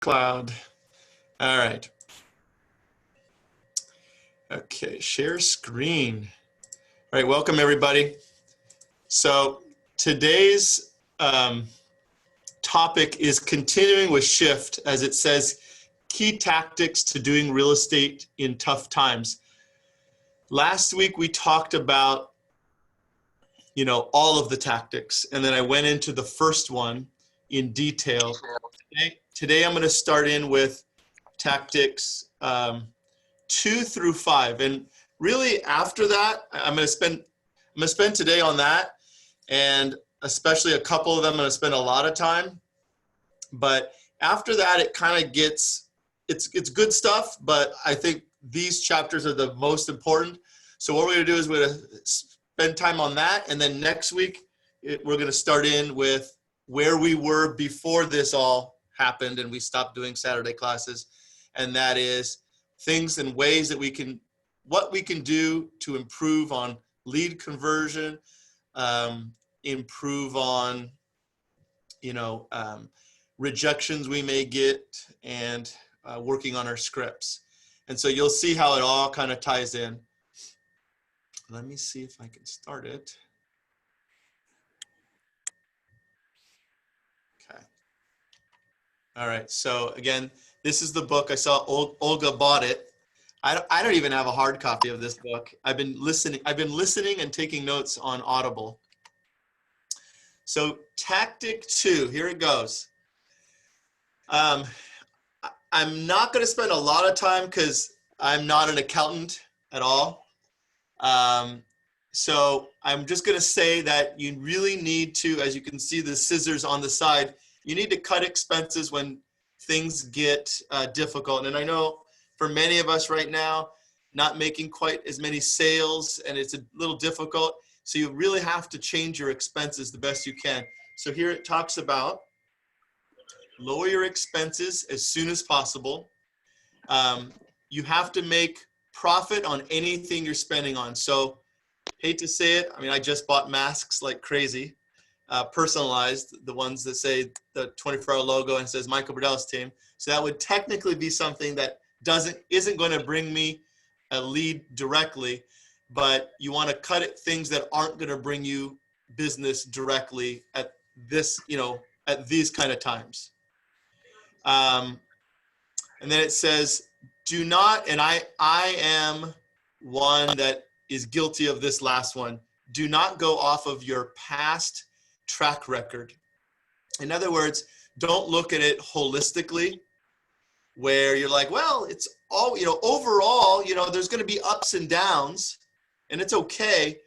Cloud. All right. Okay, share screen. All right, welcome everybody. So today's topic is continuing with Shift, as it says, key tactics to doing real estate in tough times. Last week we talked about, all of the tactics, and then I went into the first one in detail. Today I'm going to start in with tactics 2 through 5, and really after that I'm going to spend today on that, and especially a couple of them I'm going to spend a lot of time. But after that it kind of gets it's good stuff, but I think these chapters are the most important. So what we're going to do is we're going to spend time on that, and then next week we're going to start in with where we were before this all happened and we stopped doing Saturday classes, and that is things and ways that what we can do to improve on lead conversion, improve on, rejections we may get, and working on our scripts. And so you'll see how it all kind of ties in. Let me see if I can start it. Okay. All right. So again, this is the book. I saw Olga bought it. I don't even have a hard copy of this book. I've been listening and taking notes on Audible. So tactic 2, here it goes. I'm not going to spend a lot of time because I'm not an accountant at all. So I'm just going to say that you really need to, as you can see the scissors on the side, you need to cut expenses when things get difficult. And I know for many of us right now, not making quite as many sales, and it's a little difficult. So you really have to change your expenses the best you can. So here it talks about lower your expenses as soon as possible. You have to make profit on anything you're spending on. So hate to say it, I just bought masks like crazy, personalized, the ones that say the 24-hour logo and says Michael Bredel's team. So that would technically be something that isn't going to bring me a lead directly, but you want to cut it things that aren't going to bring you business directly at this, at these kind of times. And then it says, do not, and I am one that is guilty of this last one, do not go off of your past track record. In other words, don't look at it holistically, where you're like, well, it's all, overall, there's going to be ups and downs, and it's okay.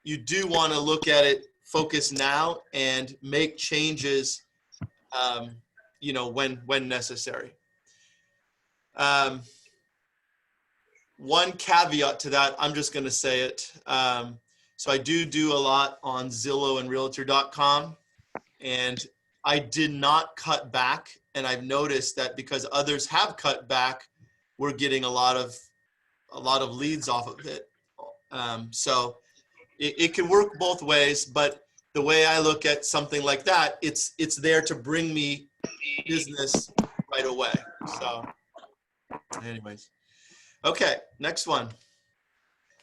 You do want to look at it, focus now, and make changes, when necessary. One caveat to that, I'm just going to say it. So I do a lot on Zillow and Realtor.com, and I did not cut back. And I've noticed that because others have cut back, we're getting a lot of leads off of it. So it can work both ways, but the way I look at something like that, it's there to bring me business right away. So anyways, okay, next one.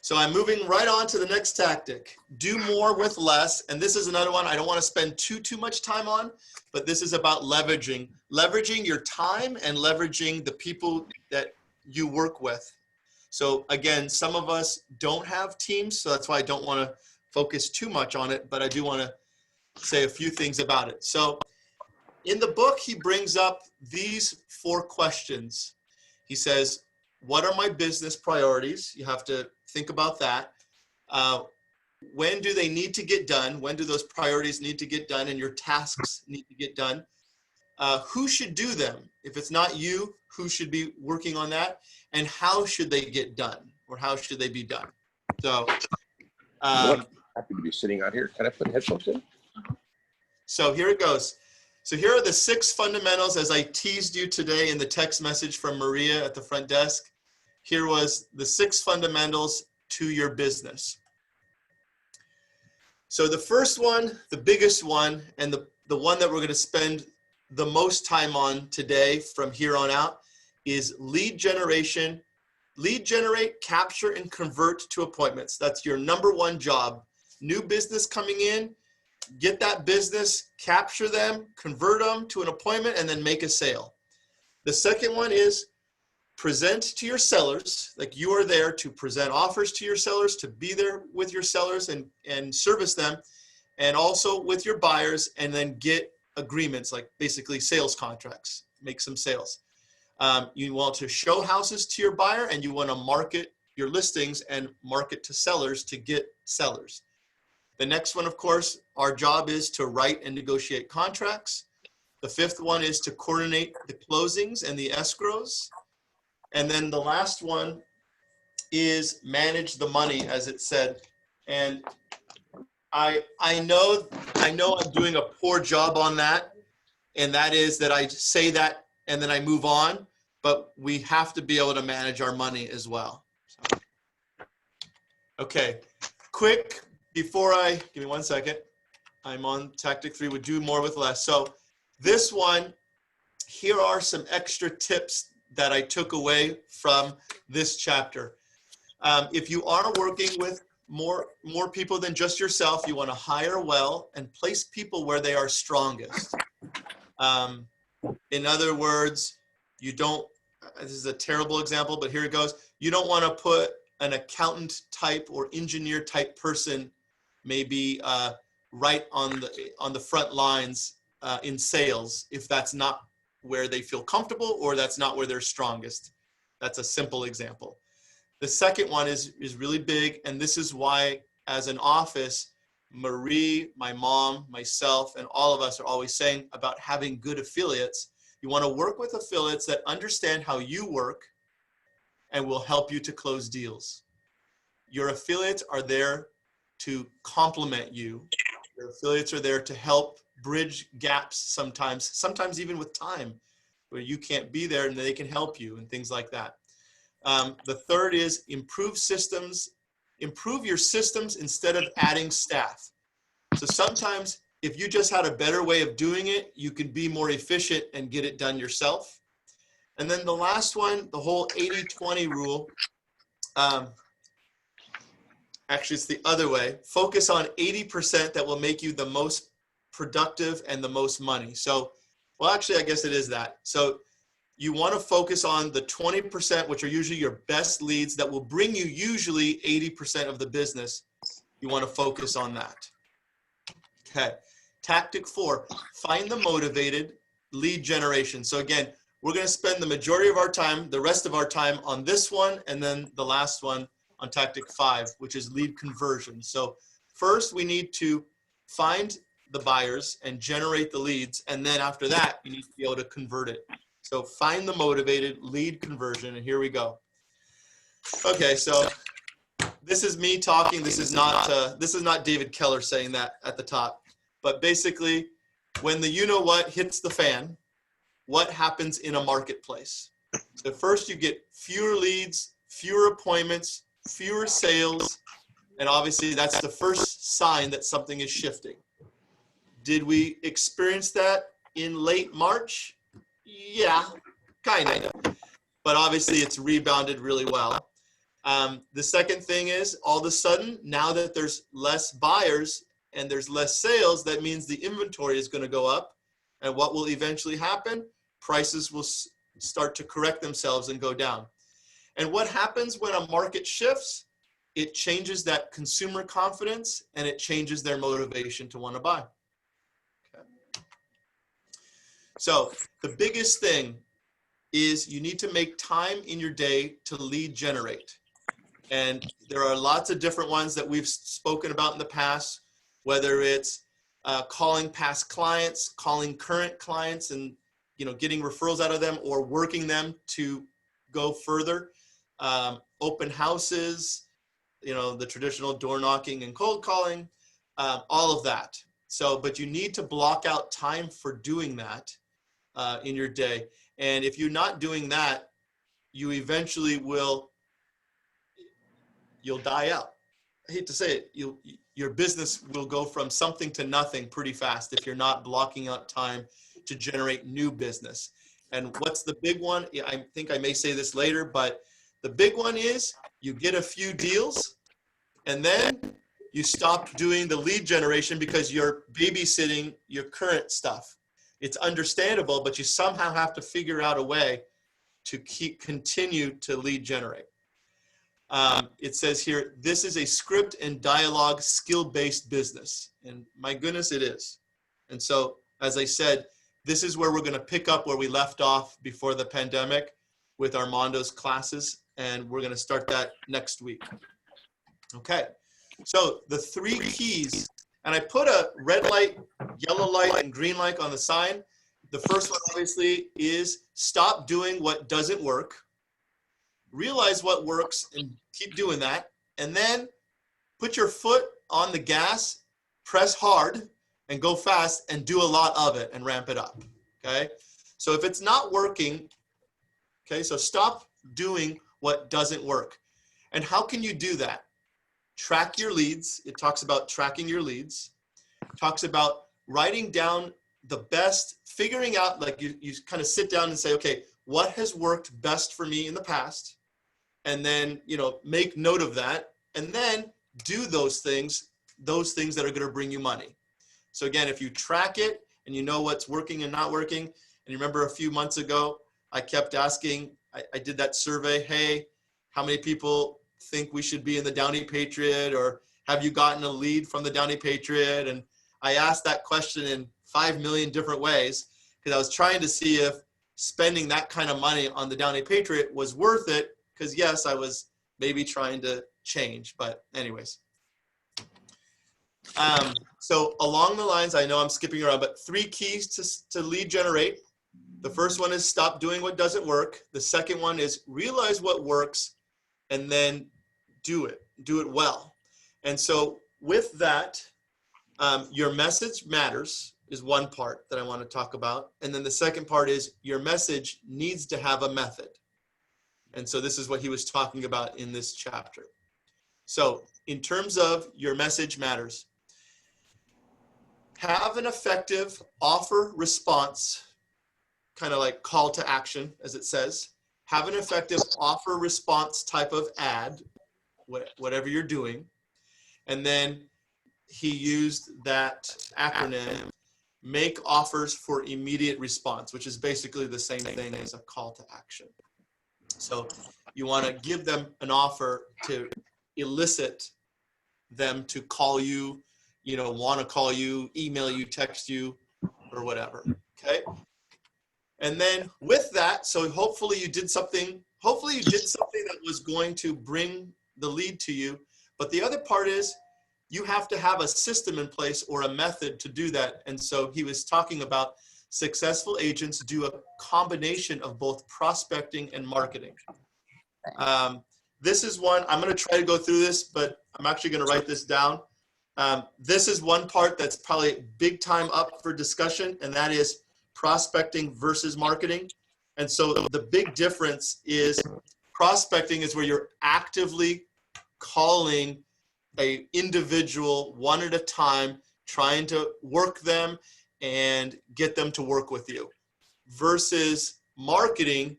So I'm moving right on to the next tactic. Do more with less. And this is another one I don't want to spend too much time on, but this is about leveraging your time and leveraging the people that you work with. So again, some of us don't have teams, so that's why I don't want to focus too much on it, but I do want to say a few things about it. So in the book, he brings up these 4 questions. He says, what are my business priorities? You have to think about that. When do they need to get done? When do those priorities need to get done and your tasks need to get done? Who should do them? If it's not you, who should be working on that? And how should they get done? Or how should they be done? So, happy to be sitting out here. Can I put headphones in? So here it goes. So here are the 6 fundamentals, as I teased you today in the text message from Maria at the front desk. Here was the 6 fundamentals to your business. So the first one, the biggest one, and the one that we're going to spend the most time on today from here on out is lead generation. Lead generate, capture, and convert to appointments. That's your number one job. New business coming in, get that business, capture them, convert them to an appointment, and then make a sale. The second one is present to your sellers, like you are there to present offers to your sellers, to be there with your sellers and service them, and also with your buyers, and then get agreements, like basically sales contracts, make some sales. You want to show houses to your buyer, and you want to market your listings and market to sellers to get sellers. The next one, of course, our job is to write and negotiate contracts. The fifth one is to coordinate the closings and the escrows. And then the last one is manage the money, as it said. And I know I'm doing a poor job on that. And that is that I say that and then I move on, but we have to be able to manage our money as well. Okay, quick, before give me 1 second. I'm on tactic 3, would do more with less. So this one, here are some extra tips that I took away from this chapter. If you are working with more people than just yourself, you want to hire well and place people where they are strongest. In other words, you don't, this is a terrible example, but here it goes. You don't want to put an accountant type or engineer type person maybe right on the front lines in sales if that's not where they feel comfortable or that's not where they're strongest. That's a simple example. The second one is really big, and this is why as an office, Marie, my mom, myself, and all of us are always saying about having good affiliates. You want to work with affiliates that understand how you work and will help you to close deals. Your affiliates are there to complement you. Your affiliates are there to help bridge gaps sometimes even with time, where you can't be there and they can help you and things like that. The third is improve your systems instead of adding staff. So sometimes if you just had a better way of doing it, you could be more efficient and get it done yourself. And then the last one, the whole 80-20 rule, actually it's the other way. Focus on 80% that will make you the most productive and the most money. So, well, actually, I guess it is that. So you want to focus on the 20%, which are usually your best leads that will bring you usually 80% of the business. You want to focus on that. Okay. Tactic 4, find the motivated lead generation. So again, we're going to spend the majority of our time, the rest of our time on this one, and then the last one on tactic 5, which is lead conversion. So first we need to find the buyers and generate the leads. And then after that, you need to be able to convert it. So find the motivated lead conversion. And here we go. Okay. So this is me talking. This is not David Keller saying that at the top, but basically when the you-know-what hits the fan, what happens in a marketplace? So first you get fewer leads, fewer appointments, fewer sales, and obviously that's the first sign that something is shifting. Did we experience that in late March? Yeah, kind of, but obviously it's rebounded really well. The second thing is all of a sudden, now that there's less buyers and there's less sales, that means the inventory is going to go up. And what will eventually happen? Prices will start to correct themselves and go down. And what happens when a market shifts? It changes that consumer confidence and it changes their motivation to want to buy. Okay. So the biggest thing is you need to make time in your day to lead generate. And there are lots of different ones that we've spoken about in the past, whether it's calling past clients, calling current clients and getting referrals out of them or working them to go further. Open houses, the traditional door knocking and cold calling, all of that. So, but you need to block out time for doing that in your day. And if you're not doing that, you eventually you'll die out. I hate to say it, your business will go from something to nothing pretty fast if you're not blocking out time to generate new business. And what's the big one? I think I may say this later, but the big one is you get a few deals and then you stop doing the lead generation because you're babysitting your current stuff. It's understandable, but you somehow have to figure out a way to continue to lead generate. It says here, this is a script and dialogue skill-based business. And my goodness, it is. And so, as I said, this is where we're going to pick up where we left off before the pandemic with Armando's classes. And we're going to start that next week. Okay. So the 3 keys, and I put a red light, yellow light, and green light on the sign. The first one obviously is stop doing what doesn't work. Realize what works and keep doing that. And then put your foot on the gas, press hard, and go fast and do a lot of it and ramp it up. Okay. So if it's not working, okay, so stop doing what doesn't work. And how can you do that? Track your leads. It talks about tracking your leads. It talks about writing down the best, figuring out, like you kind of sit down and say, okay, what has worked best for me in the past? And then, make note of that and then do those things that are going to bring you money. So again, if you track it and you know what's working and not working, and you remember a few months ago, I kept asking, I did that survey, hey, how many people think we should be in the Downey Patriot, or have you gotten a lead from the Downey Patriot? And I asked that question in 5 million different ways because I was trying to see if spending that kind of money on the Downey Patriot was worth it, because yes, I was maybe trying to change, but anyways. So along the lines, I know I'm skipping around, but 3 keys to lead generate. The first one is stop doing what doesn't work. The second one is realize what works and then do it well. And so with that, your message matters is one part that I want to talk about. And then the second part is your message needs to have a method. And so this is what he was talking about in this chapter. So in terms of your message matters, have an effective offer response, kind of like call to action, as it says. Have an effective offer response type of ad, whatever you're doing. And then he used that acronym, make offers for immediate response, which is basically the same thing as a call to action. So you want to give them an offer to elicit them to call you, want to call you, email you, text you, or whatever. Okay. And then with that, so hopefully you did something that was going to bring the lead to you. But the other part is you have to have a system in place or a method to do that. And so he was talking about successful agents do a combination of both prospecting and marketing. This is one, I'm going to try to go through this, but I'm actually going to write this down. This is one part that's probably big time up for discussion, and that is prospecting versus marketing. And so the big difference is prospecting is where you're actively calling a individual one at a time, trying to work them and get them to work with you, versus marketing,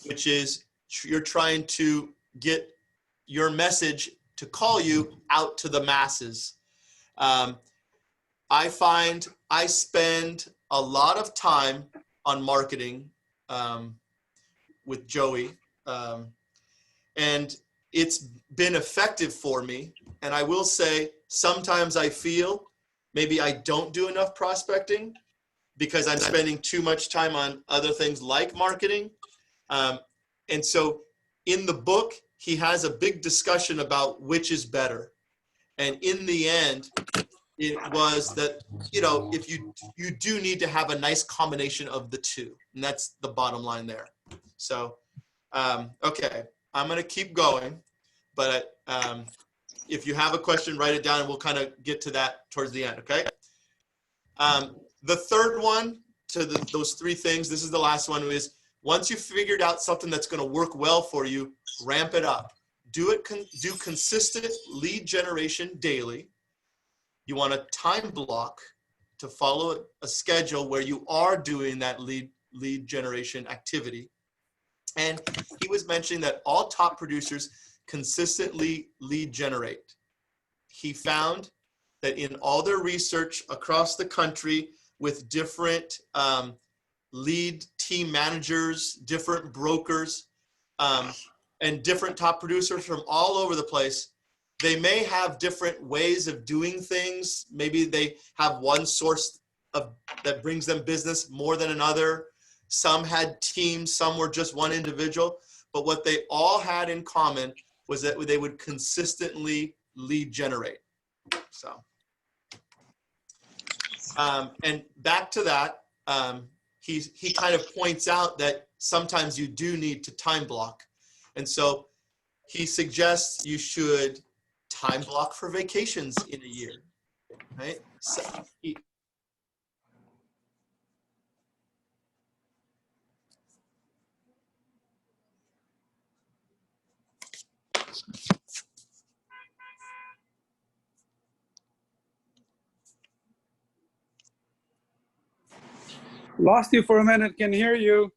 which is you're trying to get your message to call you out to the masses. I find I spend a lot of time on marketing with Joey, and it's been effective for me. And I will say, sometimes I feel maybe I don't do enough prospecting because I'm spending too much time on other things like marketing. And so in the book, he has a big discussion about which is better. And in the end, it was that, if you do need to have a nice combination of the two, and that's the bottom line there. So, okay, I'm going to keep going, but if you have a question, write it down and we'll kind of get to that towards the end. Okay. The third one to those 3 things, this is the last one, is once you've figured out something that's going to work well for you, ramp it up. Do consistent lead generation daily. You want a time block to follow a schedule where you are doing that lead generation activity. And he was mentioning that all top producers consistently lead generate. He found that in all their research across the country with different lead team managers, different brokers, and different top producers from all over the place, they may have different ways of doing things. Maybe they have one source that brings them business more than another. Some had teams, some were just one individual. But what they all had in common was that they would consistently lead generate. So, and back to that, he kind of points out that sometimes you do need to time block. And so he suggests you should time block for vacations in a year, right? So Lost you for a minute, can hear you.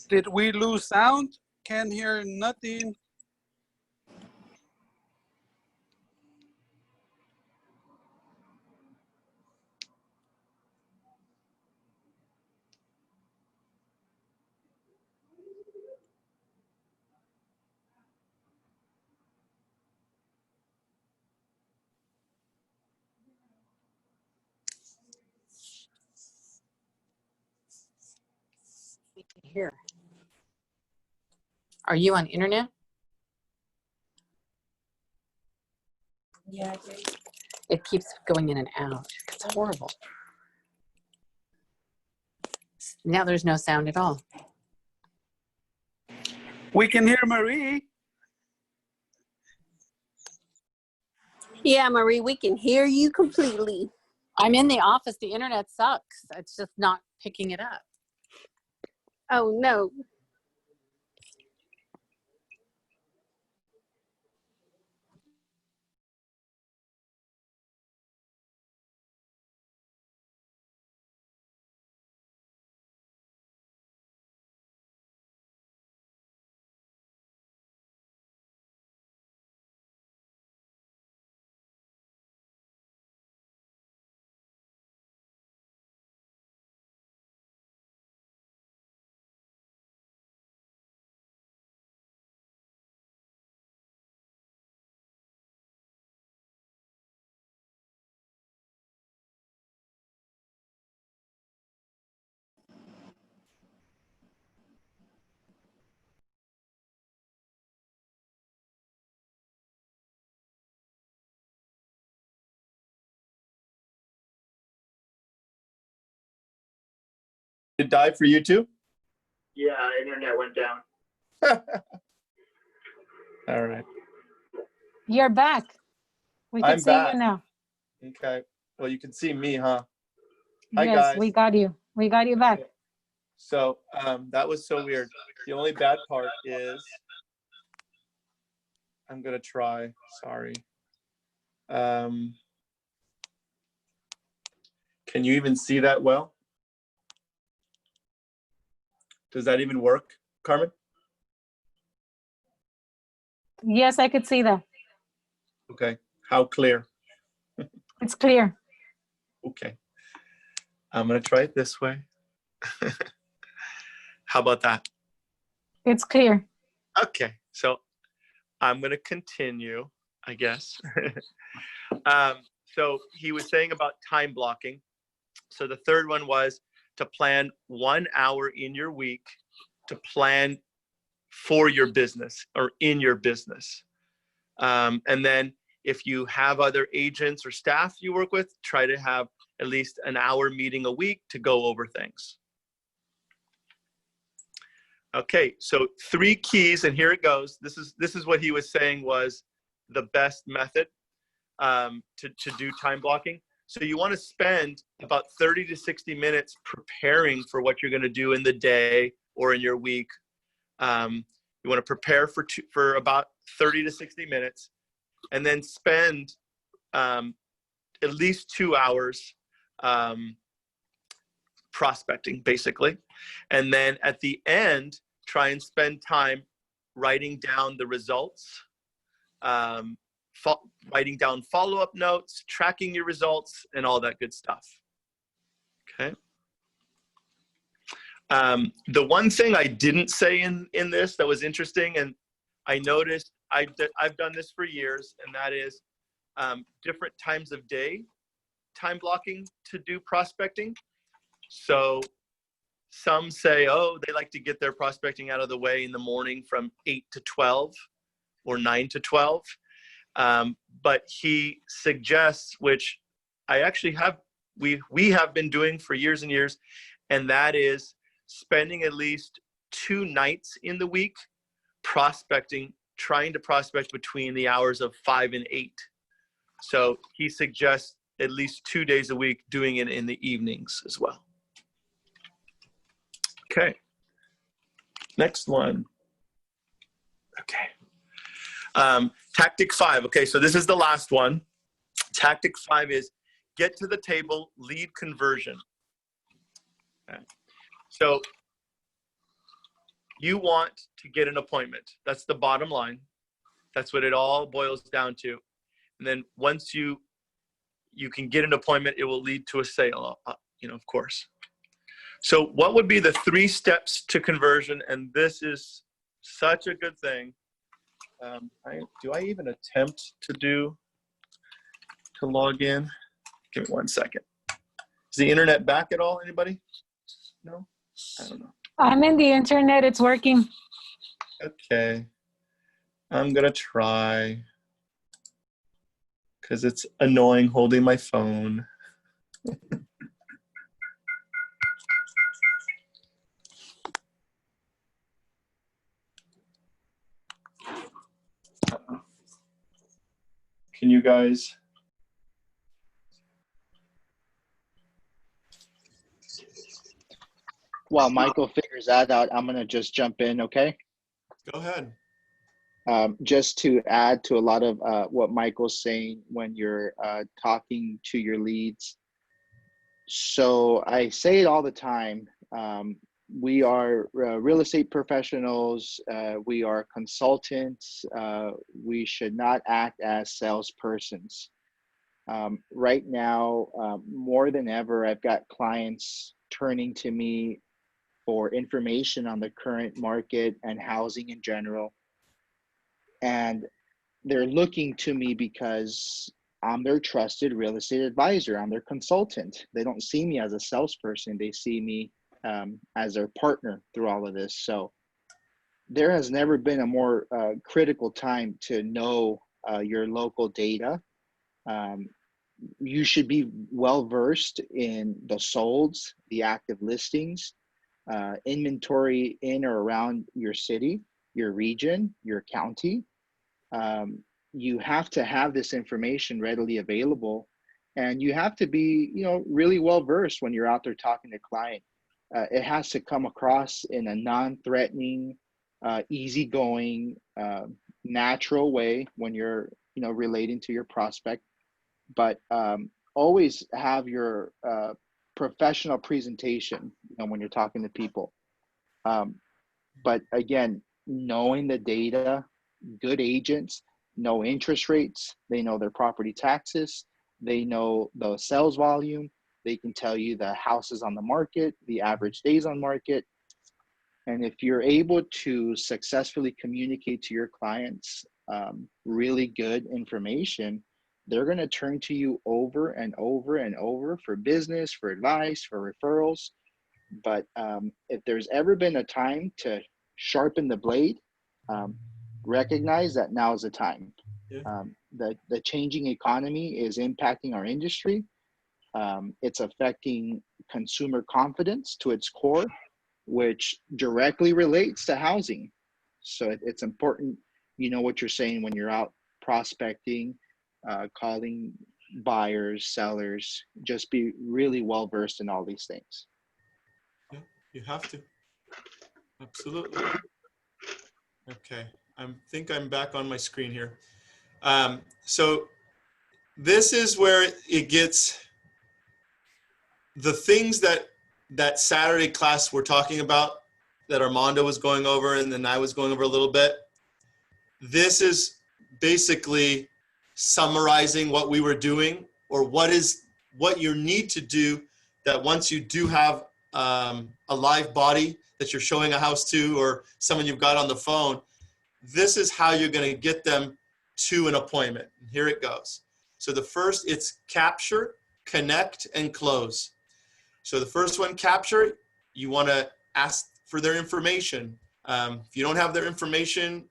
Did we lose sound? Can't hear nothing. Here. Are you on internet? Yeah. It keeps going in and out. It's horrible. Now there's no sound at all. We can hear Marie. Yeah, Marie, we can hear you completely. I'm in the office. The internet sucks. It's just not picking it up. Oh, no. it died for you too? Yeah, internet went down. All right. You're back. We can I'm see back. you now. Okay. Well, you can see me, huh? Hi, Yes, guys. we got you. We got you back. So that was so weird. The only bad part is I'm gonna try. Sorry. Can you even see that well? Does that even work, Carmen? Yes, I could see that. Okay. How clear? It's clear. Okay. I'm gonna try it this way. How about that? It's clear. Okay. So I'm gonna continue, I guess. So he was saying about time blocking. So the third one was to plan 1 hour in your week to plan for your business or in your business. And then if you have other agents or staff you work with, try to have at least an hour meeting a week to go over things. Okay, so 3 keys, and here it goes. This is what he was saying was the best method. to do time blocking. So you want to spend about 30 to 60 minutes preparing for what you're going to do in the day or in your week. You want to prepare for about 30 to 60 minutes, and then spend at least 2 hours prospecting, basically. And then at the end, try and spend time writing down the results, writing down follow-up notes, tracking your results, and all that good stuff. Okay. The one thing I didn't say in this that was interesting, and I noticed I've done this for years, and that is different times of day time blocking to do prospecting. So some say, oh, they like to get their prospecting out of the way in the morning from 8 to 12 or 9 to 12. But he suggests, which I actually we have been doing for years and years, and that is spending at least 2 nights in the week prospecting, trying to prospect between the hours of 5 and 8. So he suggests at least 2 days a week, doing it in the evenings as well. Okay. Next one. Okay. Tactic 5. Okay, so this is the last one. Tactic 5 is get to the table, lead conversion. Okay. So you want to get an appointment. That's the bottom line. That's what it all boils down to. And then once you can get an appointment, it will lead to a sale, of course. So what would be the 3 steps to conversion? And this is such a good thing. Do I even attempt to log in? Give me 1 second. Is the internet back at all? Anybody? No? I don't know. I'm in the internet. It's working. Okay. I'm going to try, because it's annoying holding my phone. Can you guys? While Michael figures that out, I'm going to just jump in, okay? Go ahead. Just to add to a lot of what Michael's saying when you're talking to your leads. So I say it all the time. We are real estate professionals. We are consultants. We should not act as salespersons. Right now, more than ever, I've got clients turning to me for information on the current market and housing in general. And they're looking to me because I'm their trusted real estate advisor. I'm their consultant. They don't see me as a salesperson. They see me as their partner through all of this. So there has never been a more critical time to know your local data. You should be well versed in the solds, the active listings, inventory in or around your city, your region, your county. You have to have this information readily available, and you have to be, really well versed when you're out there talking to client. It has to come across in a non-threatening, easygoing, natural way when you're, relating to your prospect. But always have your professional presentation, when you're talking to people. But again, knowing the data, good agents know interest rates, they know their property taxes, they know the sales volume, they can tell you the houses on the market, the average days on market. And if you're able to successfully communicate to your clients really good information, they're going to turn to you over and over and over for business, for advice, for referrals. But if there's ever been a time to sharpen the blade, recognize that now is the time. Yeah. The changing economy is impacting our industry. It's affecting consumer confidence to its core, which directly relates to housing. So it's important, what you're saying when you're out prospecting, calling buyers, sellers, just be really well versed in all these things. You have to. Absolutely. Okay, I think I'm back on my screen here. So this is where it gets the things that Saturday class we're talking about, that Armando was going over and then I was going over a little bit. This is basically summarizing what we were doing, or what you need to do, that once you do have a live body that you're showing a house to, or someone you've got on the phone, this is how you're going to get them to an appointment. Here it goes. So the first, it's capture, connect, and close. So the first one, capture, you want to ask for their information. If you don't have their information,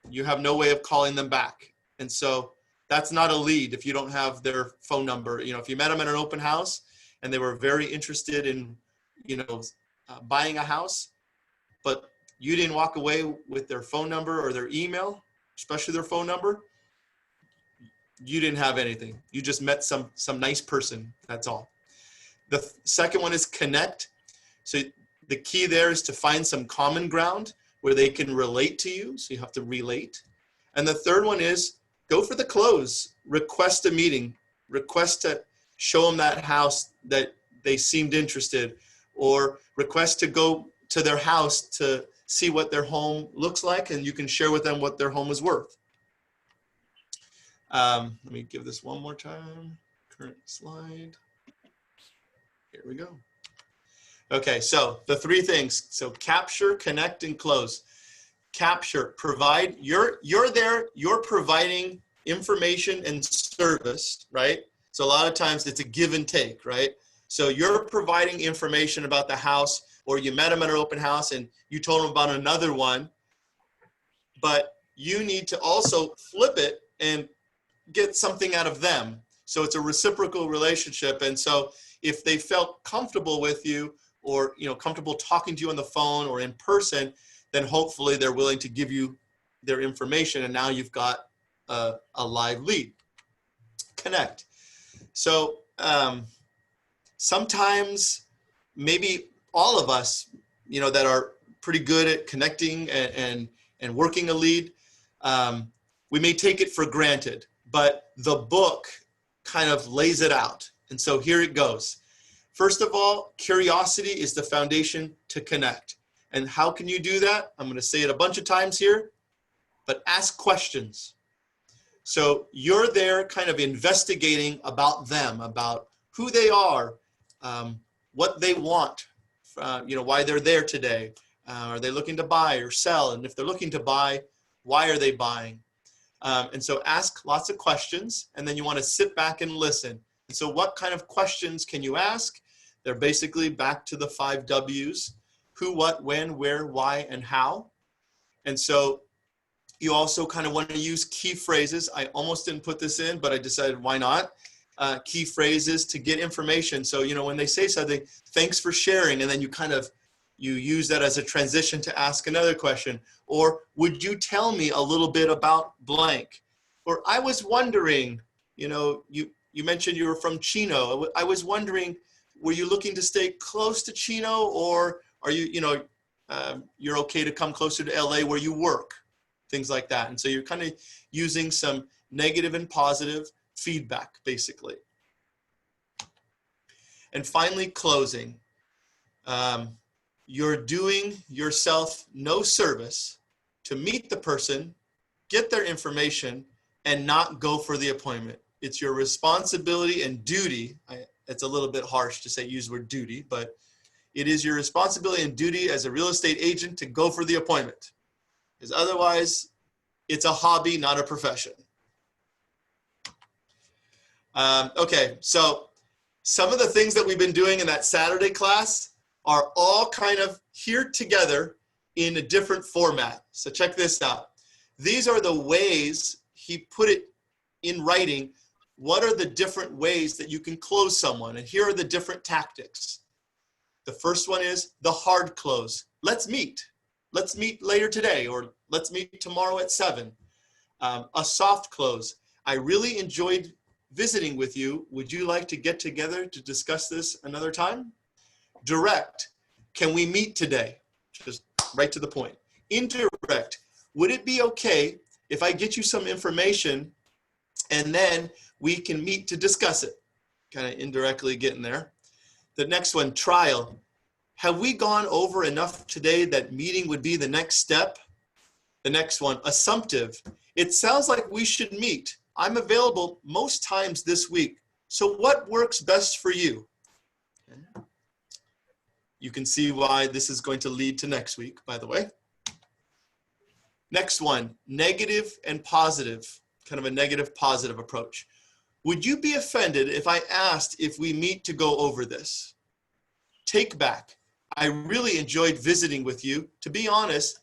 you have no way of calling them back. And so that's not a lead if you don't have their phone number. You know, if you met them at an open house and they were very interested in, buying a house, but you didn't walk away with their phone number or their email, especially their phone number, you didn't have anything. You just met some nice person. That's all. The second one is connect. So the key there is to find some common ground where they can relate to you. So you have to relate. And the third one is go for the close. Request a meeting. Request to show them that house that they seemed interested, or request to go to their house to see what their home looks like, and you can share with them what their home is worth. Let me give this one more time. Current slide. Here we go. Okay, so the three things. So capture, connect, and close. Capture, provide. You're there, you're providing information and service, right? So a lot of times it's a give and take, right? So you're providing information about the house, or you met them at an open house and you told them about another one, but you need to also flip it and get something out of them. So it's a reciprocal relationship. And so if they felt comfortable with you, or comfortable talking to you on the phone or in person, then hopefully they're willing to give you their information, and now you've got a live lead. Connect. So sometimes, maybe all of us, that are pretty good at connecting and working a lead, we may take it for granted, but the book kind of lays it out. And so here it goes. First of all, curiosity is the foundation to connect. And how can you do that? I'm going to say it a bunch of times here, but ask questions. So you're there kind of investigating about them, about who they are, what they want, why they're there today. Are they looking to buy or sell? And if they're looking to buy, why are they buying? And so ask lots of questions, and then you want to sit back and listen. And so what kind of questions can you ask? They're basically back to the 5 W's: who, what, when, where, why, and how. And so you also kind of want to use key phrases. I almost didn't put this in, but I decided why not? Key phrases to get information. So, when they say something, thanks for sharing, and then you use that as a transition to ask another question. Or would you tell me a little bit about blank? Or I was wondering, you mentioned you were from Chino. I was wondering, were you looking to stay close to Chino, or are you, you're okay to come closer to LA where you work? Things like that. And so you're kind of using some negative and positive feedback, basically. And finally, closing. You're doing yourself no service to meet the person, get their information, and not go for the appointment. It's your responsibility and duty. It's a little bit harsh to say use the word duty, but it is your responsibility and duty as a real estate agent to go for the appointment. Because otherwise, it's a hobby, not a profession. Okay, so some of the things that we've been doing in that Saturday class are all kind of here together in a different format. So check this out. These are the ways he put it in writing. What are the different ways that you can close someone? And here are the different tactics. The first one is the hard close. Let's meet. Let's meet later today, or let's meet tomorrow at 7. A soft close. I really enjoyed visiting with you. Would you like to get together to discuss this another time? Direct, can we meet today? Just right to the point. Indirect, would it be okay if I get you some information and then we can meet to discuss it? Kind of indirectly getting there. The next one, trial. Have we gone over enough today that meeting would be the next step? The next one, assumptive. It sounds like we should meet. I'm available most times this week. So what works best for you? You can see why this is going to lead to next week, by the way. Next one, negative and positive, kind of a negative positive approach. Would you be offended if I asked if we meet to go over this? Take back. I really enjoyed visiting with you. To be honest,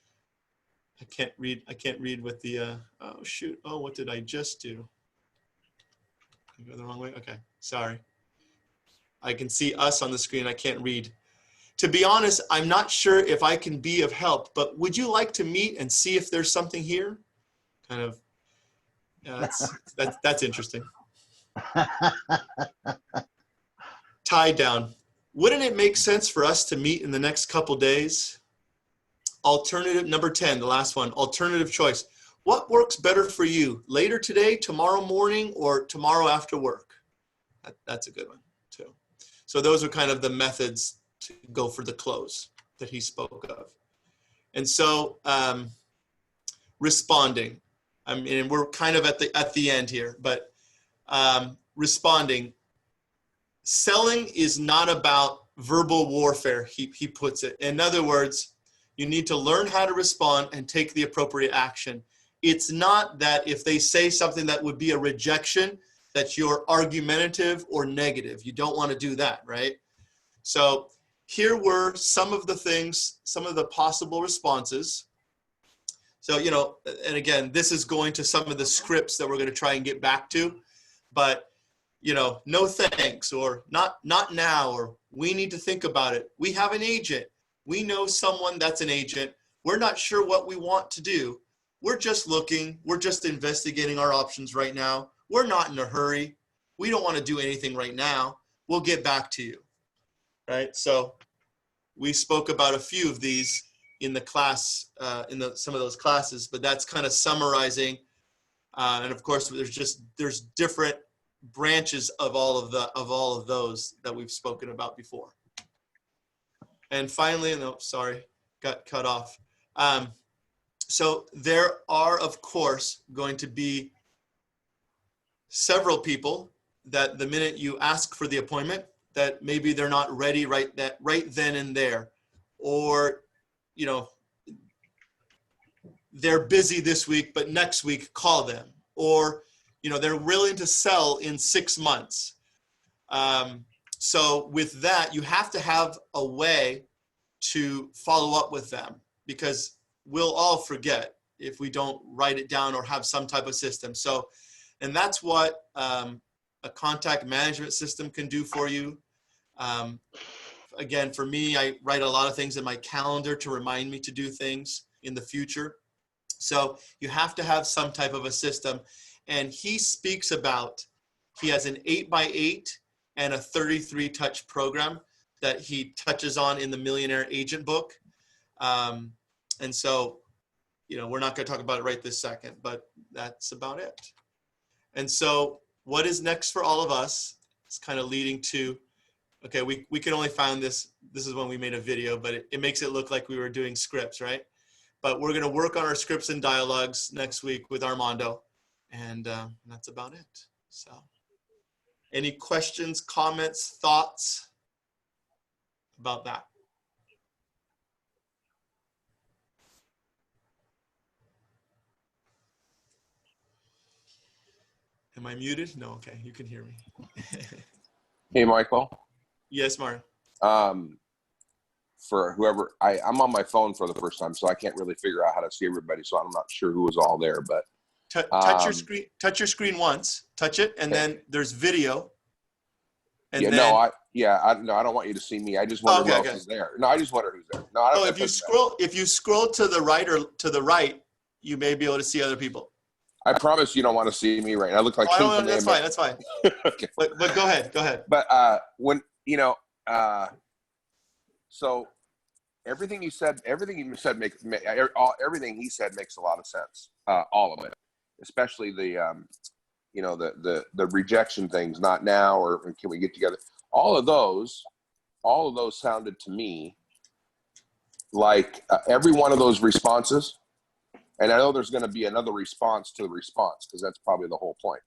I can't read with the, oh shoot, oh, what did I just do? I go the wrong way, okay, sorry. I can see us on the screen, I can't read. To be honest, I'm not sure if I can be of help, but would you like to meet and see if there's something here? Kind of, yeah, that's interesting. Tie down. Wouldn't it make sense for us to meet in the next couple days? Alternative, number 10, the last one, alternative choice. What works better for you? Later today, tomorrow morning, or tomorrow after work? That's a good one too. So those are kind of the methods to go for the close that he spoke of. And so responding, I mean, we're kind of at the end here, but responding. Selling is not about verbal warfare, he puts it. In other words, you need to learn how to respond and take the appropriate action. It's not that if they say something that would be a rejection, that you're argumentative or negative. You don't want to do that, right? So here were some of the things, some of the possible responses. So, you know, and again, this is going to some of the scripts that we're going to try and get back to, but you know, no thanks, or not now, or we need to think about it. We have an agent. We know someone that's an agent. We're not sure what we want to do. We're just looking. We're just investigating our options right now. We're not in a hurry. We don't want to do anything right now. We'll get back to you, right? So we spoke about a few of these in the class, some of those classes, but that's kind of summarizing. And of course, there's different branches of all of those that we've spoken about before. And finally, no, sorry, got cut off. So there are, of course, going to be several people that the minute you ask for the appointment, that maybe they're not ready right then and there, or you know, they're busy this week, but next week call them, or you know, they're willing to sell in 6 months. So with that, you have to have a way to follow up with them, because we'll all forget if we don't write it down or have some type of system. So, and that's what a contact management system can do for you. Again, for me, I write a lot of things in my calendar to remind me to do things in the future. So you have to have some type of a system. And he speaks about, he has an 8x8 and a 33 touch program that he touches on in the Millionaire Agent book. And so, you know, we're not going to talk about it right this second, but that's about it. And so what is next for all of us? It's kind of leading to, okay, we can only find this. This is when we made a video, but it makes it look like we were doing scripts, right? But we're going to work on our scripts and dialogues next week with Armando. And that's about it. So any questions, comments, thoughts about that? Am I muted? No, okay, you can hear me. Hey, Michael. Yes, Mario. For whoever, I'm on my phone for the first time, so I can't really figure out how to see everybody. So I'm not sure who was all there, but touch your screen. Touch your screen once. Touch it, and then there's video. And yeah, then, no, I don't want you to see me. I just wonder who else is there. No, I just wonder who's there. No, I don't. If you scroll to the right or to the right, you may be able to see other people. I promise you don't want to see me right now. I look like Oh, I King don't, that's Kamehameha. fine. That's fine. Okay. But go ahead. Go ahead. But when so everything you said makes everything he said makes a lot of sense. All of it, especially the the rejection things. Not now, or can we get together? All of those sounded to me like every one of those responses. And I know there's going to be another response to the response because that's probably the whole point.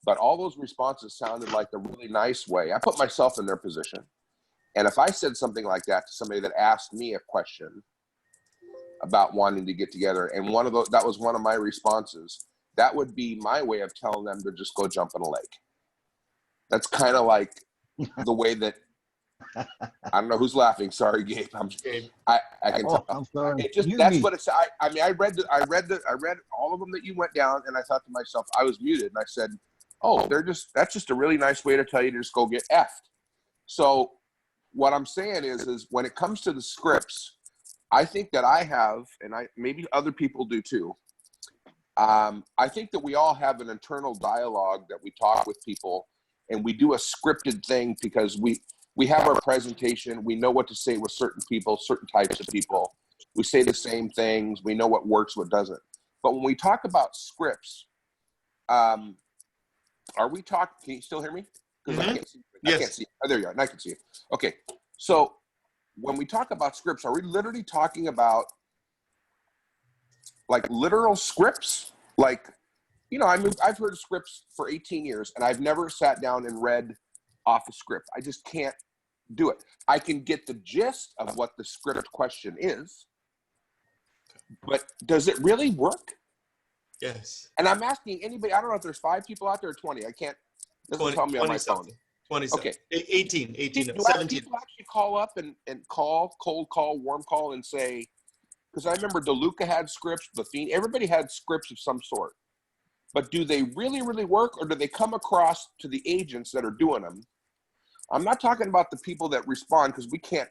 But all those responses sounded like a really nice way. I put myself in their position. And if I said something like that to somebody that asked me a question about wanting to get together, and that was one of my responses, that would be my way of telling them to just go jump in a lake. That's kind of like the way that, I don't know who's laughing. Sorry, Gabe. I can tell. I'm sorry. It just, You that's me. what it's. I mean, I read all of them that you went down, and I thought to myself, I was muted, and I said, "Oh, that's just a really nice way to tell you to just go get effed." So, what I'm saying is when it comes to the scripts, I think that I have, and maybe other people do too. I think that we all have an internal dialogue that we talk with people, and we do a scripted thing because we have our presentation. We know what to say with certain people, certain types of people. We say the same things. We know what works, what doesn't. But when we talk about scripts, are we talking? Can you still hear me? Because I can't see. Yes. I can't see. Oh, there you are. Now I can see you. Okay. So when we talk about scripts, are we literally talking about like literal scripts? Like, I've heard scripts for 18 years, and I've never sat down and read off a script. I just can't do it. I can get the gist of what the script question is, but does it really work? Yes. And I'm asking anybody, I don't know if there's 5 people out there or 20. I can't, doesn't tell me on my phone. 20 Okay. 18, Do 17. people actually call up and cold call, warm call and say, because I remember DeLuca had scripts, Buffini, everybody had scripts of some sort. But do they really, really work, or do they come across to the agents that are doing them? I'm not talking about the people that respond because we can't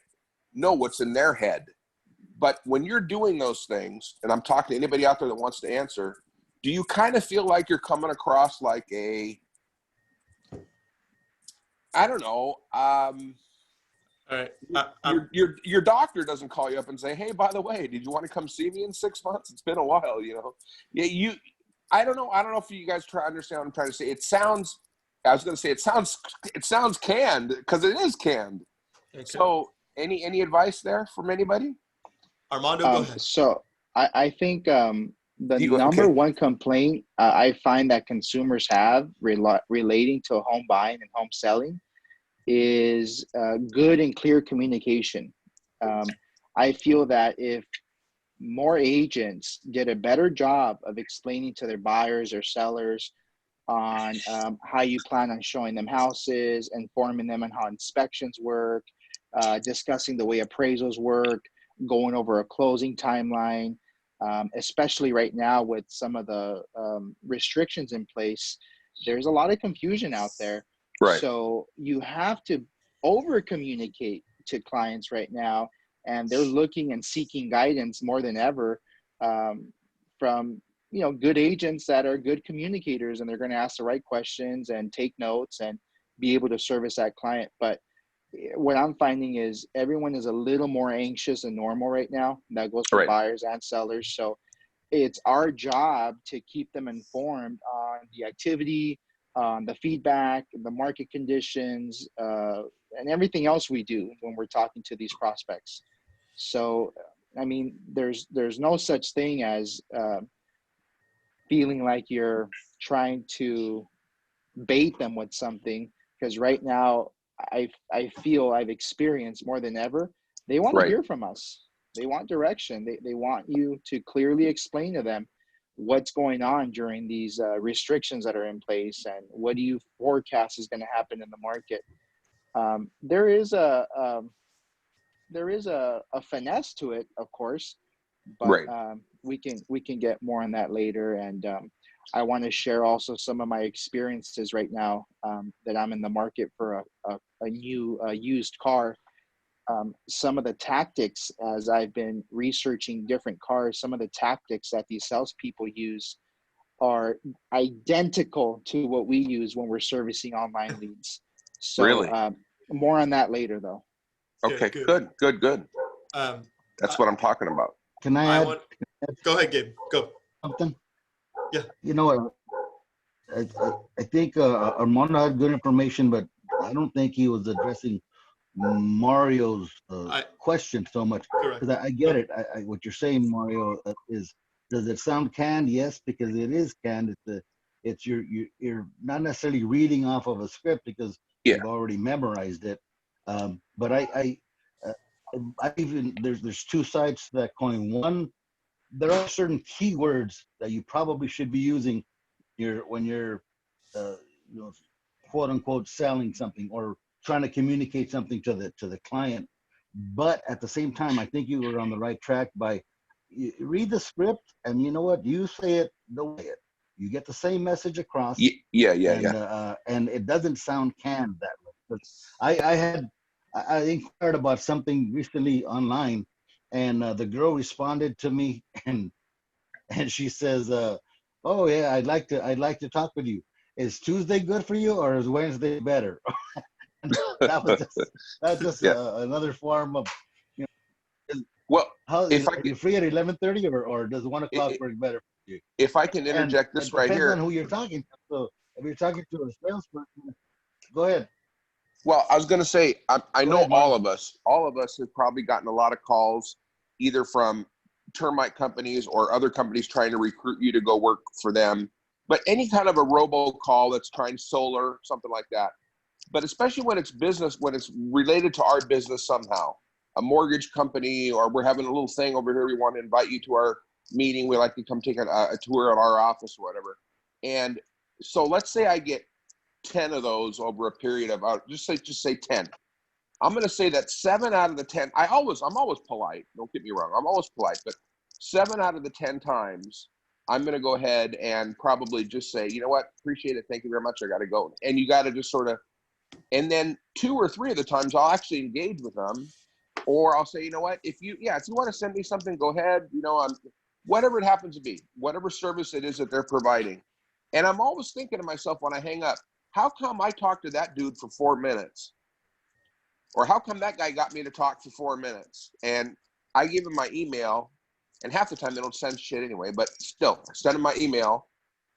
know what's in their head. But when you're doing those things, and I'm talking to anybody out there that wants to answer, do you kind of feel like you're coming across like I don't know, All right. your doctor doesn't call you up and say, hey, by the way, did you want to come see me in 6 months? It's been a while, Yeah, I don't know if you guys try to understand what I'm trying to say. It sounds canned because it is canned. Okay. So any advice there from anybody? Armando, go ahead. So I think the number one complaint I find that consumers have relating to home buying and home selling is good and clear communication. I feel that if more agents did a better job of explaining to their buyers or sellers on how you plan on showing them houses, informing them on how inspections work, discussing the way appraisals work, going over a closing timeline, especially right now with some of the restrictions in place, there's a lot of confusion out there. Right. So you have to over communicate to clients right now, and they're looking and seeking guidance more than ever from good agents that are good communicators, and they're going to ask the right questions and take notes and be able to service that client. But what I'm finding is everyone is a little more anxious than normal right now. That goes for buyers and sellers. So it's our job to keep them informed on the activity, the feedback, the market conditions, and everything else we do when we're talking to these prospects. So, I mean, there's no such thing as feeling like you're trying to bait them with something, because right now I feel I've experienced more than ever, they want to hear from us. They want direction. They want you to clearly explain to them what's going on during these restrictions that are in place, and what do you forecast is going to happen in the market. There is a finesse to it, of course, but we can get more on that later. And I want to share also some of my experiences right now that I'm in the market for a new used car. Some of the tactics, as I've been researching different cars, some of the tactics that these salespeople use are identical to what we use when we're servicing online leads. So Really? more on that later, though. Okay, Good. good. Um, That's what I'm talking about. Can I I add want, go ahead, Gabe, go. something? Yeah. You know, I think Armando had good information, but I don't think he was addressing Mario's question so much. Correct. Because I get it. What you're saying, Mario, is does it sound canned? Yes, because it is canned. You're not necessarily reading off of a script because Yeah. you've already memorized it. But I even there's two sides to that coin. One, there are certain keywords that you probably should be using when you're you know, quote unquote selling something or trying to communicate something to the client. But at the same time, I think you were on the right track by you read the script, and you know what, you say it the way it. You get the same message across. Yeah. And it doesn't sound canned that way. But I inquired about something recently online, and the girl responded to me, and she says, "Oh yeah, I'd like to talk with you. Is Tuesday good for you, or is Wednesday better?" that was just Yeah. Another form of, Well, how if I are you free at 11:30, or does 1 o'clock work better for you? if I can interject And this it right depends here. on who you're talking to. So if you're talking to a salesperson, go ahead. Well, I was going to say, I Go know ahead, Mario. all of us have probably gotten a lot of calls either from termite companies or other companies trying to recruit you to go work for them. But any kind of a robocall that's trying solar, something like that. But especially when it's business, when it's related to our business somehow, a mortgage company, or we're having a little thing over here, we want to invite you to our meeting. We like to come take a tour of our office or whatever. And so let's say I get 10 of those over a period of just say 10. I'm going to say that 7 out of the 10, I'm always polite. Don't get me wrong. I'm always polite, but 7 out of the 10 times I'm going to go ahead and probably just say, you know what? Appreciate it. Thank you very much. I got to go. And you got to just sort of, and then 2 or 3 of the times I'll actually engage with them, or I'll say, you know what, if you want to send me something, go ahead, whatever it happens to be, whatever service it is that they're providing. And I'm always thinking to myself when I hang up, how come I talked to that dude for 4 minutes? Or how come that guy got me to talk for 4 minutes? And I give him my email, and half the time they don't send shit anyway, but still, I send him my email,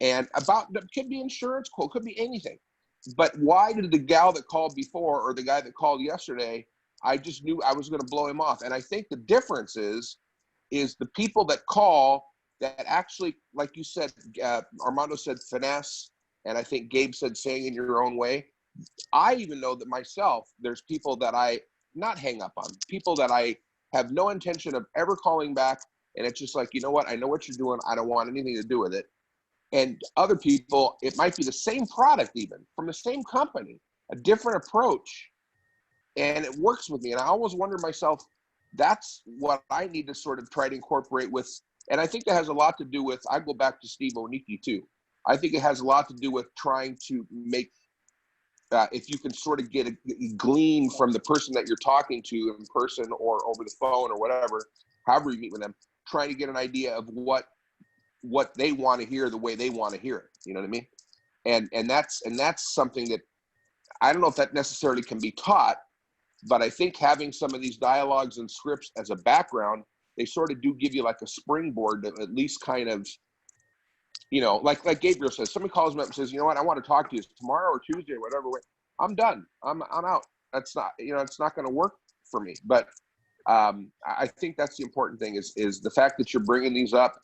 and it could be insurance quote, could be anything. But why did the gal that called before or the guy that called yesterday, I just knew I was going to blow him off. And I think the difference is the people that call that actually, like you said, Armando said finesse, and I think Gabe said saying in your own way. I even know that myself, there's people that I not hang up on, people that I have no intention of ever calling back. And it's just like, you know what? I know what you're doing. I don't want anything to do with it. And other people, it might be the same product, even from the same company, a different approach. And it works with me. And I always wonder myself, that's what I need to sort of try to incorporate with. And I think that has a lot to do with, I go back to Steve Oniki too. I think it has a lot to do with trying to make, if you can sort of get a glean from the person that you're talking to in person or over the phone or whatever, however you meet with them, trying to get an idea of what they want to hear the way they want to hear it. You know what I mean? And that's something that I don't know if that necessarily can be taught, but I think having some of these dialogues and scripts as a background, they sort of do give you like a springboard to at least kind of, like Gabriel says, somebody calls me up and says, you know what, I want to talk to you tomorrow or Tuesday or whatever. I'm done. I'm out. That's not, it's not going to work for me. But I think that's the important thing is the fact that you're bringing these up,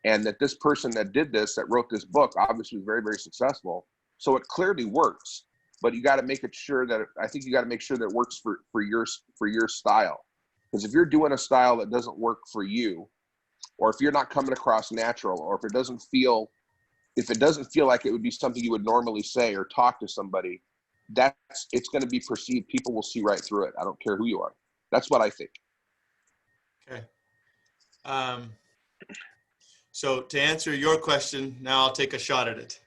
and that this person that did this, that wrote this book, obviously was very, very successful. So it clearly works, but you got to make it sure that I think you got to make sure that it works for your style. Because if you're doing a style that doesn't work for you, or if you're not coming across natural, or if it doesn't feel like it would be something you would normally say or talk to somebody, it's going to be perceived. People will see right through it. I don't care who you are. That's what I think. Okay. So to answer your question, now I'll take a shot at it.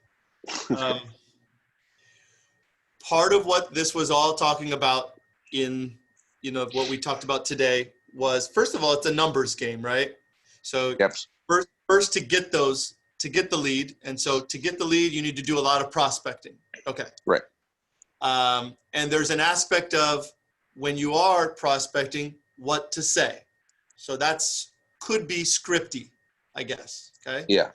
Part of what this was all talking about in, what we talked about today was, first of all, it's a numbers game, right? So Yep. first to get those to get the lead. And so to get the lead, you need to do a lot of prospecting. Okay. Right. And there's an aspect of when you are prospecting, what to say. So that's could be scripty, I guess. Okay. Yeah.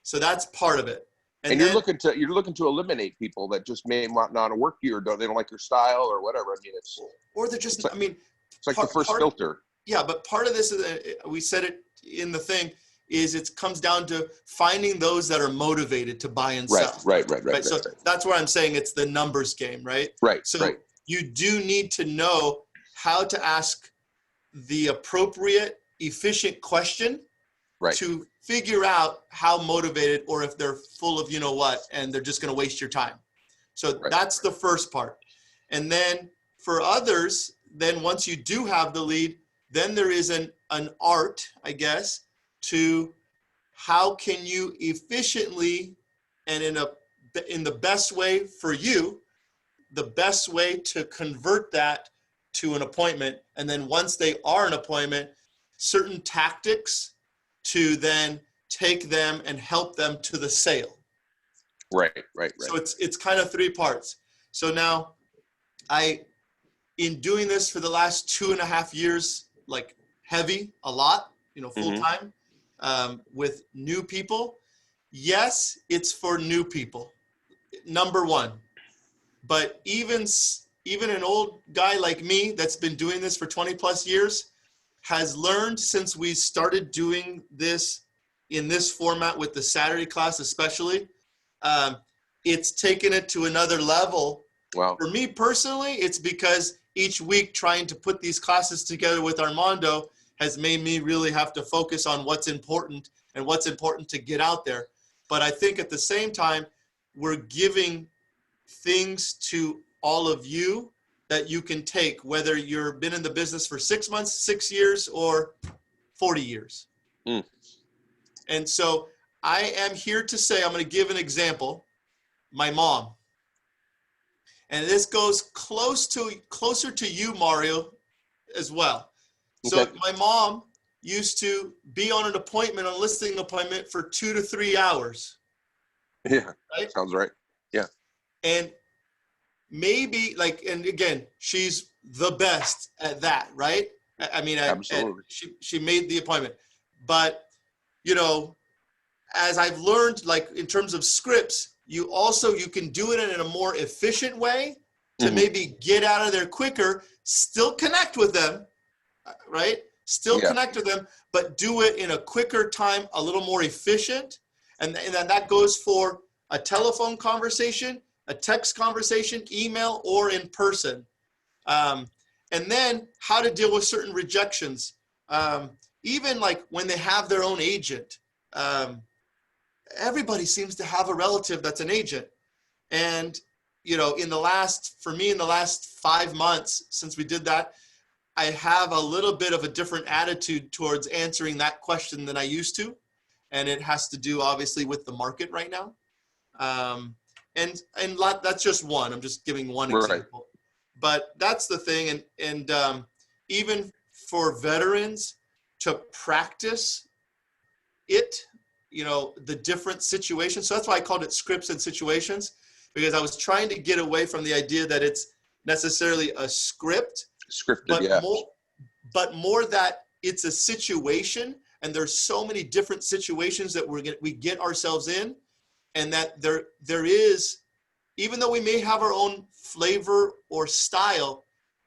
So that's part of it. And then, you're looking to eliminate people that just may not work you, or they don't like your style or whatever. I mean, or they're just, I mean, it's like the first filter. Yeah, but part of this is, we said it in the thing, is it comes down to finding those that are motivated to buy and sell. Right. So that's where I'm saying it's the numbers game, right? Right. So you do need to know how to ask the appropriate, efficient question to figure out how motivated, or if they're full of you know what, and they're just going to waste your time. So that's the first part. And then for others, then once you do have the lead, then there is an art, I guess, to how can you efficiently and in the best way for you, the best way to convert that to an appointment. And then once they are an appointment, certain tactics to then take them and help them to the sale. Right. So it's kind of three parts. So now in doing this for the last 2.5 years, like heavy, a lot, full time, with new people. Yes, it's for new people, number one. But even an old guy like me that's been doing this for 20 plus years has learned since we started doing this in this format with the Saturday class, especially, it's taken it to another level. Wow. For me personally, it's because each week trying to put these classes together with Armando has made me really have to focus on what's important and what's important to get out there. But I think at the same time, we're giving things to all of you that you can take, whether you've been in the business for 6 months, 6 years, or 40 years. And so I am here to say, I'm going to give an example. My mom. And this goes closer to you, Mario, as well. So my mom used to be on an appointment, a listing appointment for 2 to 3 hours. Yeah, right? Sounds right. Yeah. And maybe and again, she's the best at that, right? I mean, absolutely. She made the appointment. But, as I've learned, in terms of scripts, you can do it in a more efficient way to maybe get out of there quicker, still connect with them, right? Still connect with them, but do it in a quicker time, a little more efficient. And then that goes for a telephone conversation, a text conversation, email, or in person. And then how to deal with certain rejections. Even when they have their own agent. Everybody seems to have a relative that's an agent. And, in the last 5 months since we did that, I have a little bit of a different attitude towards answering that question than I used to. And it has to do obviously with the market right now. And that's just one, I'm just giving one example, but that's the thing. And even for veterans to practice it, the different situations. So that's why I called it scripts and situations, because I was trying to get away from the idea that it's necessarily a script, but more that it's a situation, and there's so many different situations that we get ourselves in, and that there is, even though we may have our own flavor or style,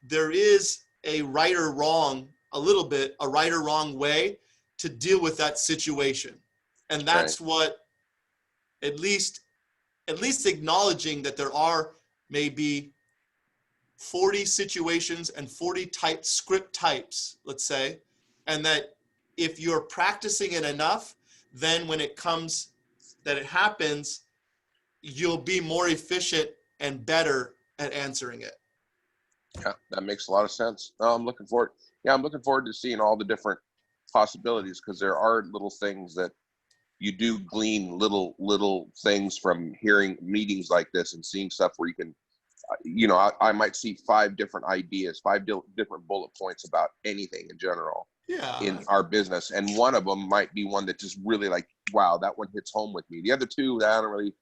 there is a right or wrong way to deal with that situation. And that's what, at least acknowledging that there are maybe 40 situations and 40 script types, let's say, and that if you're practicing it enough, then when it happens, you'll be more efficient and better at answering it. Yeah, that makes a lot of sense. I'm looking forward to seeing all the different possibilities, because there are little things that you do glean, little things from hearing meetings like this and seeing stuff where you can, I might see 5 different ideas, 5 different bullet points about anything in general. Yeah. in our business, and one of them might be one that just really like, wow, that one hits home with me. The other two, I don't really.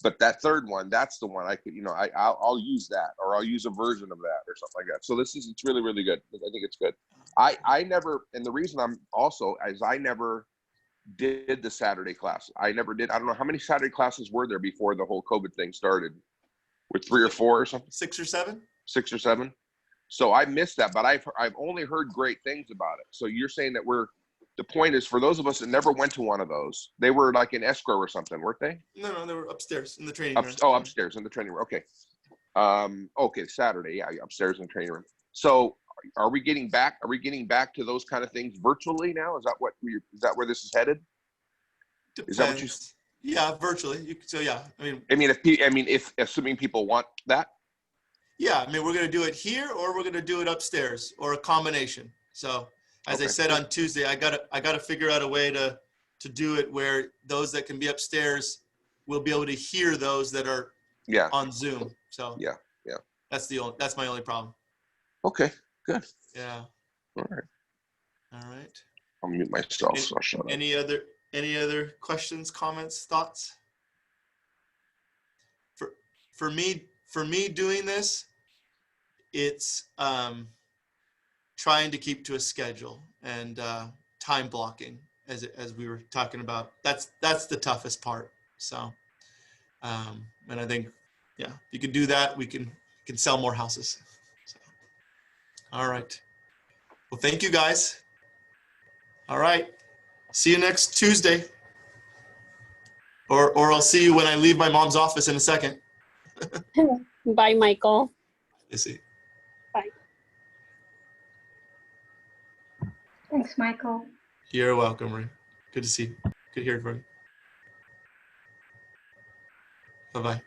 But that third one, that's the one I could, I'll use that, or I'll use a version of that or something like that. So it's really, really good. I think it's good. I never, and the reason I'm also is I never did the Saturday class. I never did. I don't know how many Saturday classes were there before the whole COVID thing started, with 3 or 4 or something, 6 or 7. 6 or 7. So I missed that, but I've only heard great things about it. So you're saying that the point is, for those of us that never went to one of those, they were like in escrow or something, weren't they? No, they were upstairs in the training room. Upstairs in the training room. Okay. Okay, Saturday. Yeah, upstairs in the training room. So are we getting back to those kind of things virtually now? Is that where this is headed? Depends. Is that what you? Yeah, virtually. Yeah, if assuming people want that. Yeah, we're going to do it here, or we're going to do it upstairs, or a combination. So, as I said on Tuesday, I gotta figure out a way to do it where those that can be upstairs will be able to hear those that are on Zoom. So yeah, that's my only problem. Okay, good. Yeah. All right. I'll mute myself. So I'll shut up. Any other questions, comments, thoughts? For me doing this, it's trying to keep to a schedule and time blocking, as we were talking about. That's the toughest part. So, and I think, if you can do that, we can sell more houses. So, all right. Well, thank you guys. All right. See you next Tuesday. Or I'll see you when I leave my mom's office in a second. Bye, Michael. I see. Thanks, Michael. You're welcome, Marie. Good to see you. Good to hear from you. Bye-bye.